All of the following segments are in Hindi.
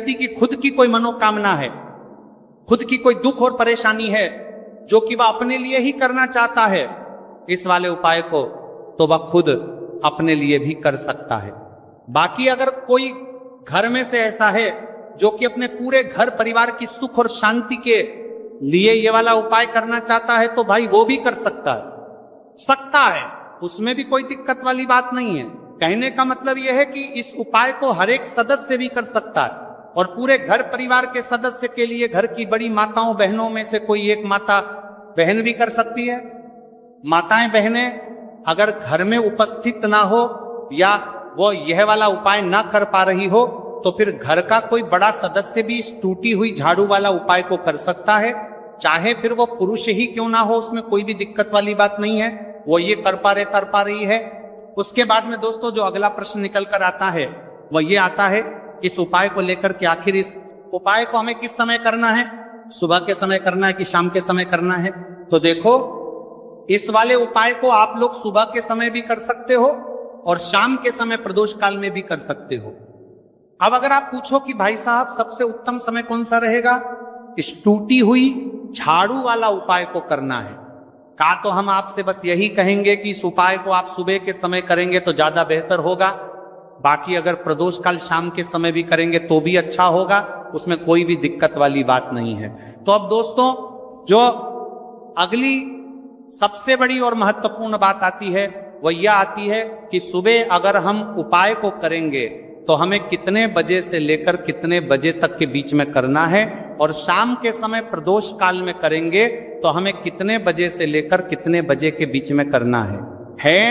व्यक्ति की खुद की कोई मनोकामना है, खुद की कोई दुख और परेशानी है जो कि वह अपने लिए ही करना चाहता है, इस वाले उपाय को तो वह खुद अपने लिए भी कर सकता है। बाकी अगर कोई घर में से ऐसा है जो कि अपने पूरे घर परिवार की सुख और शांति के लिए ये वाला उपाय करना चाहता है तो भाई वो भी कर सकता है, उसमें भी कोई दिक्कत वाली बात नहीं है। कहने का मतलब यह है कि इस उपाय को हर एक सदस्य भी कर सकता है और पूरे घर परिवार के सदस्य के लिए घर की बड़ी माताओं बहनों में से कोई एक माता बहन भी कर सकती है। माताएं बहनें अगर घर में उपस्थित ना हो या वो यह वाला उपाय ना कर पा रही हो तो फिर घर का कोई बड़ा सदस्य भी इस टूटी हुई झाड़ू वाला उपाय को कर सकता है, चाहे फिर वो पुरुष ही क्यों ना हो, उसमें कोई भी दिक्कत वाली बात नहीं है। वो ये कर पा रही है। उसके बाद में दोस्तों जो अगला प्रश्न निकल कर आता है वह ये आता है इस उपाय को लेकर के आखिर इस उपाय को हमें किस समय करना है, सुबह के समय करना है कि शाम के समय करना है। तो देखो इस वाले उपाय को आप लोग सुबह के समय भी कर सकते हो और शाम के समय प्रदोष काल में भी कर सकते हो। अब अगर आप पूछो कि भाई साहब सबसे उत्तम समय कौन सा रहेगा, इस टूटी हुई झाड़ू वाला उपाय को करना है का तो हम आपसे बस यही कहेंगे कि इस उपाय को आप सुबह के समय करेंगे तो ज्यादा बेहतर होगा। बाकी अगर प्रदोष काल शाम के समय भी करेंगे तो भी अच्छा होगा, उसमें कोई भी दिक्कत वाली बात नहीं है। तो अब दोस्तों जो अगली सबसे बड़ी और महत्वपूर्ण बात आती है वह यह आती है कि सुबह अगर हम उपाय को करेंगे तो हमें कितने बजे से लेकर कितने बजे तक के बीच में करना है और शाम के समय प्रदोष काल में करेंगे तो हमें कितने बजे से लेकर कितने बजे के बीच में करना है।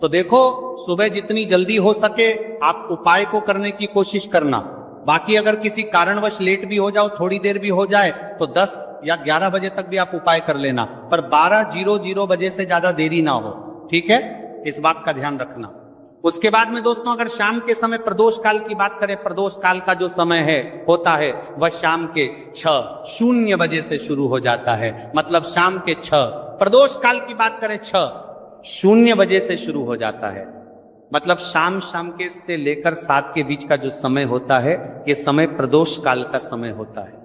तो देखो सुबह जितनी जल्दी हो सके आप उपाय को करने की कोशिश करना। बाकी अगर किसी कारणवश लेट भी हो जाओ, थोड़ी देर भी हो जाए तो 10 या 11 बजे तक भी आप उपाय कर लेना, पर 12:00 बजे से ज्यादा देरी ना हो, ठीक है, इस बात का ध्यान रखना। उसके बाद में दोस्तों अगर शाम के समय प्रदोष काल की बात करें, प्रदोष काल का जो समय होता है वह शाम के 6:00 बजे से शुरू हो जाता है। मतलब शाम के 6 प्रदोष काल की बात करें 6:00 बजे से शुरू हो जाता है। मतलब शाम के से लेकर 7 के बीच का जो समय होता है ये समय प्रदोष काल का समय होता है।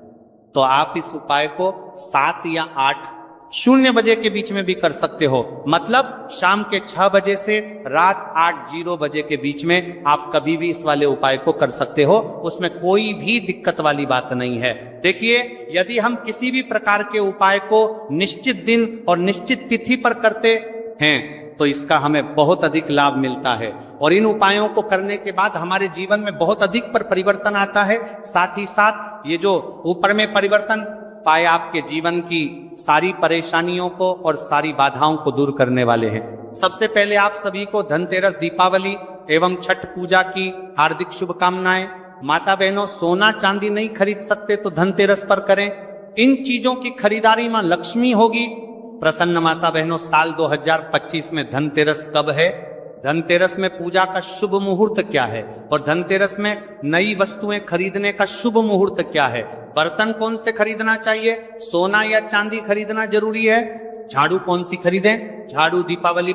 तो आप इस उपाय को 7 या 8:00 बजे के बीच में भी कर सकते हो। मतलब शाम के 6 बजे से रात 8:00 बजे के बीच में आप कभी भी इस वाले उपाय को कर सकते हो, उसमें कोई भी दिक्कत वाली बात नहीं है। देखिए यदि हम किसी भी प्रकार के उपाय को निश्चित दिन और निश्चित तिथि पर करते हैं तो इसका हमें बहुत अधिक लाभ मिलता है और इन उपायों को करने के बाद हमारे जीवन में बहुत अधिक पर परिवर्तन आता है। साथ ही साथ ये जो ऊपर में परिवर्तन पाए आपके जीवन की सारी परेशानियों को और सारी बाधाओं को दूर करने वाले हैं। सबसे पहले आप सभी को धनतेरस, दीपावली एवं छठ पूजा की हार्दिक शुभकामनाएं। माता बहनों सोना चांदी नहीं खरीद सकते तो धनतेरस पर करें, इन चीजों की खरीदारी मां लक्ष्मी होगी प्रसन्न। माता बहनों साल 2025 में धनतेरस कब है, धनतेरस में पूजा का शुभ मुहूर्त क्या है और धनतेरस में नई वस्तुएं खरीदने का शुभ मुहूर्त क्या है, बर्तन कौन से खरीदना चाहिए, सोना या चांदी खरीदना जरूरी है, झाड़ू कौन सी खरीदें, झाड़ू दीपावली